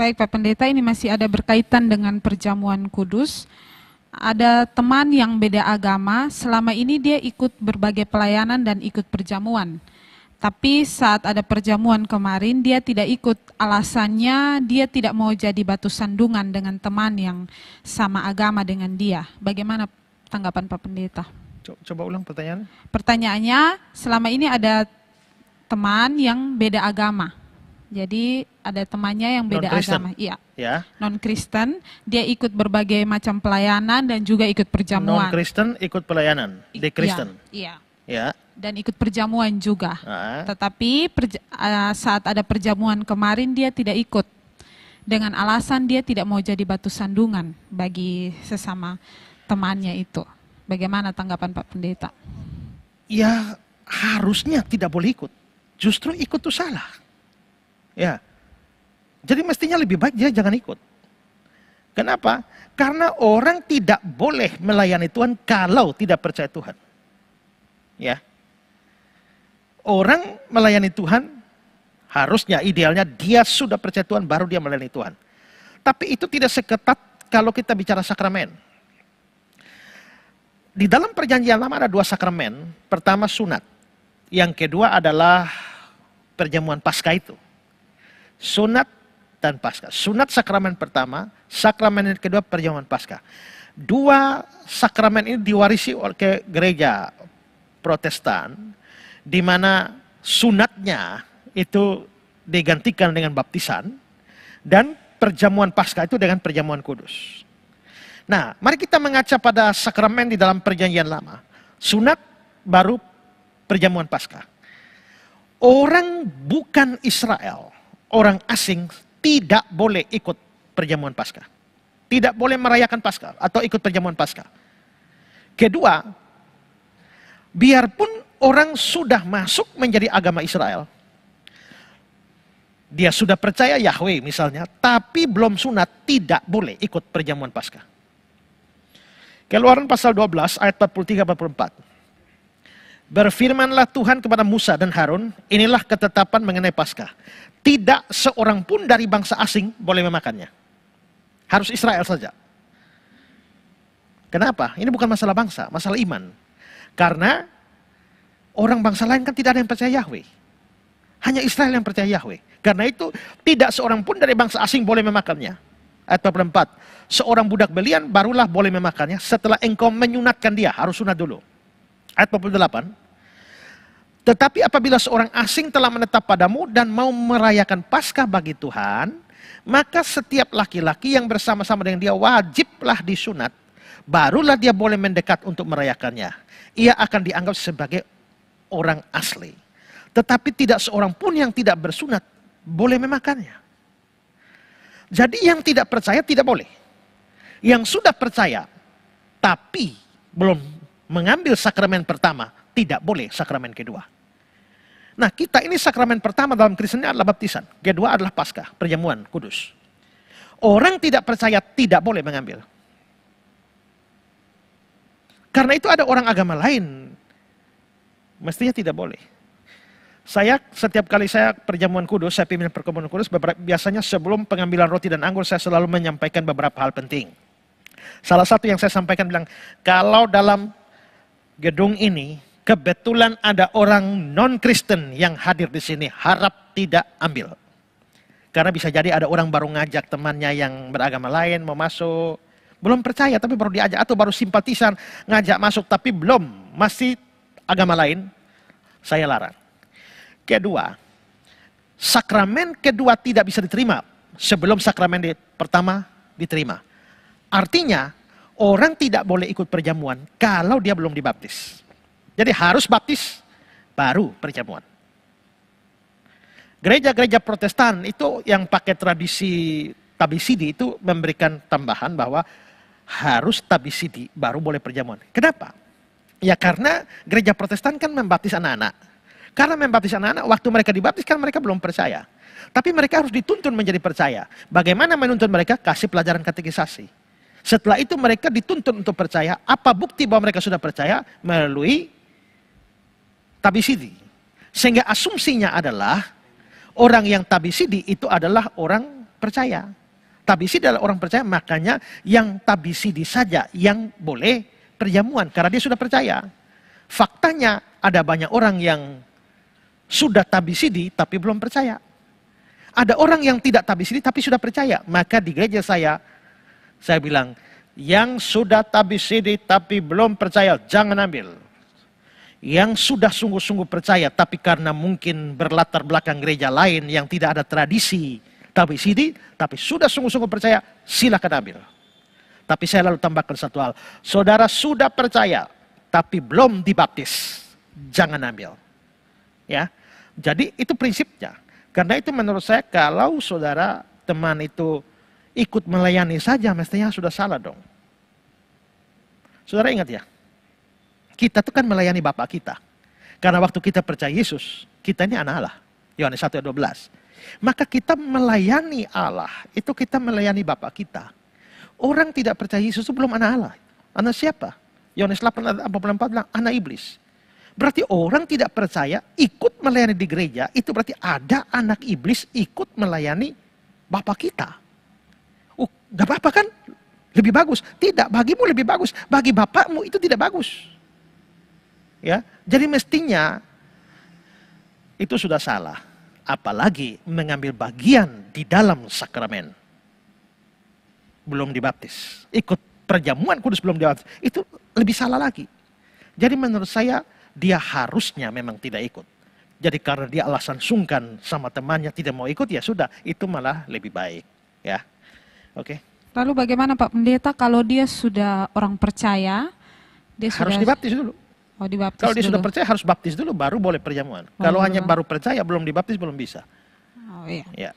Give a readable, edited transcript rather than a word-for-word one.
Baik Pak Pendeta, ini masih ada berkaitan dengan perjamuan kudus. Ada teman yang beda agama, selama ini dia ikut berbagai pelayanan dan ikut perjamuan. Tapi saat ada perjamuan kemarin dia tidak ikut, alasannya dia tidak mau jadi batu sandungan dengan teman yang sama agama dengan dia. Bagaimana tanggapan Pak Pendeta? Coba ulang pertanyaan. Pertanyaannya, selama ini ada teman yang beda agama. Jadi ada temannya yang beda agama, iya, ya. Non-Kristen, dia ikut berbagai macam pelayanan dan juga ikut perjamuan. Non-Kristen ikut pelayanan, di Kristen. Iya. Ya. Dan ikut perjamuan juga. Tetapi saat ada perjamuan kemarin dia tidak ikut dengan alasan dia tidak mau jadi batu sandungan bagi sesama temannya itu. Bagaimana tanggapan Pak Pendeta? Ya harusnya tidak boleh ikut. Justru ikut itu salah. Ya, jadi mestinya lebih baik dia jangan ikut. Kenapa? Karena orang tidak boleh melayani Tuhan kalau tidak percaya Tuhan. Ya, orang melayani Tuhan harusnya idealnya dia sudah percaya Tuhan baru dia melayani Tuhan. Tapi itu tidak seketat kalau kita bicara sakramen. Di dalam perjanjian lama ada 2 sakramen. Pertama sunat, yang kedua adalah perjamuan Paskah itu. Sunat dan Paskah. Sunat sakramen pertama, sakramen yang kedua perjamuan Paskah. 2 sakramen ini diwarisi oleh gereja Protestan, di mana sunatnya itu digantikan dengan baptisan dan perjamuan Paskah itu dengan perjamuan kudus. Nah, mari kita mengaca pada sakramen di dalam perjanjian lama. Sunat baru perjamuan Paskah. Orang bukan Israel, orang asing tidak boleh ikut perjamuan Paskah. Tidak boleh merayakan Paskah atau ikut perjamuan Paskah. Kedua, biarpun orang sudah masuk menjadi agama Israel, dia sudah percaya Yahweh misalnya, tapi belum sunat, tidak boleh ikut perjamuan Paskah. Keluaran pasal 12 ayat 43-44. Berfirmanlah Tuhan kepada Musa dan Harun, inilah ketetapan mengenai Paskah. Tidak seorang pun dari bangsa asing boleh memakannya. Harus Israel saja. Kenapa? Ini bukan masalah bangsa, masalah iman. Karena orang bangsa lain kan tidak ada yang percaya Yahweh. Hanya Israel yang percaya Yahweh. Karena itu tidak seorang pun dari bangsa asing boleh memakannya. Ayat 44. Seorang budak belian barulah boleh memakannya setelah engkau menyunatkan dia. Harus sunat dulu. Ayat 48. Tetapi apabila seorang asing telah menetap padamu dan mau merayakan Paskah bagi Tuhan, maka setiap laki-laki yang bersama-sama dengan dia wajiblah disunat. Barulah dia boleh mendekat untuk merayakannya. Ia akan dianggap sebagai orang asli. Tetapi tidak seorang pun yang tidak bersunat boleh memakannya. Jadi yang tidak percaya tidak boleh. Yang sudah percaya tapi belum mengambil sakramen pertama, tidak boleh sakramen kedua. Nah, kita ini sakramen pertama dalam Kristennya adalah baptisan. Kedua adalah Paskah, perjamuan kudus. Orang tidak percaya tidak boleh mengambil. Karena itu ada orang agama lain, mestinya tidak boleh. Saya setiap kali saya perjamuan kudus, saya pimpin perjamuan kudus, biasanya sebelum pengambilan roti dan anggur saya selalu menyampaikan beberapa hal penting. Salah satu yang saya sampaikan bilang, kalau dalam gedung ini kebetulan ada orang non-Kristen yang hadir di sini, harap tidak ambil. Karena bisa jadi ada orang baru ngajak temannya yang beragama lain mau masuk, belum percaya tapi baru diajak, atau baru simpatisan ngajak masuk tapi belum, masih agama lain, saya larang. Kedua, sakramen kedua tidak bisa diterima sebelum sakramen pertama diterima. Artinya, orang tidak boleh ikut perjamuan kalau dia belum dibaptis. Jadi harus baptis, baru perjamuan. Gereja-gereja Protestan itu yang pakai tradisi tabisidi itu memberikan tambahan bahwa harus tabisidi, baru boleh perjamuan. Kenapa? Ya karena gereja Protestan kan membaptis anak-anak. Karena membaptis anak-anak, waktu mereka dibaptis kan mereka belum percaya. Tapi mereka harus dituntun menjadi percaya. Bagaimana menuntun mereka? Kasih pelajaran katekisasi. Setelah itu mereka dituntun untuk percaya. Apa bukti bahwa mereka sudah percaya? Melalui tabisidi. Sehingga asumsinya adalah orang yang tabisidi itu adalah orang percaya. Tabisidi adalah orang percaya, makanya yang tabisidi saja yang boleh perjamuan karena dia sudah percaya. Faktanya ada banyak orang yang sudah tabisidi tapi belum percaya. Ada orang yang tidak tabisidi tapi sudah percaya. Maka di gereja saya bilang, yang sudah tabisidi tapi belum percaya jangan ambil. Yang sudah sungguh-sungguh percaya tapi karena mungkin berlatar belakang gereja lain yang tidak ada tradisi tabisidi, tapi sudah sungguh-sungguh percaya, silakan ambil. Tapi saya lalu tambahkan satu hal, saudara sudah percaya tapi belum dibaptis, jangan ambil. Ya, jadi itu prinsipnya. Karena itu menurut saya kalau saudara teman itu ikut melayani saja, mestinya sudah salah dong. Saudara ingat ya, kita itu kan melayani Bapak kita. Karena waktu kita percaya Yesus, kita ini anak Allah. Yohanes 1 ayat 12. Maka kita melayani Allah, itu kita melayani Bapak kita. Orang tidak percaya Yesus itu belum anak Allah. Anak siapa? Yohanes 8 ayat 44 bilang, anak iblis. Berarti orang tidak percaya ikut melayani di gereja, itu berarti ada anak iblis ikut melayani Bapak kita. Oh, gak apa-apa kan? Lebih bagus. Tidak, bagimu lebih bagus. Bagi bapakmu itu tidak bagus. Ya, jadi mestinya itu sudah salah. Apalagi mengambil bagian di dalam sakramen. Belum dibaptis. Ikut perjamuan kudus belum dibaptis. Itu lebih salah lagi. Jadi menurut saya, dia harusnya memang tidak ikut. Jadi karena dia alasan sungkan sama temannya tidak mau ikut, ya sudah, itu malah lebih baik. Ya, oke. Lalu bagaimana Pak Pendeta kalau dia sudah orang percaya, dia harus sudah dibaptis dulu. Oh, dibaptis kalau dia dulu. sudah percaya harus baptis dulu, baru boleh perjamuan. Kalau hanya baru percaya belum dibaptis belum bisa. Oh iya. Ya.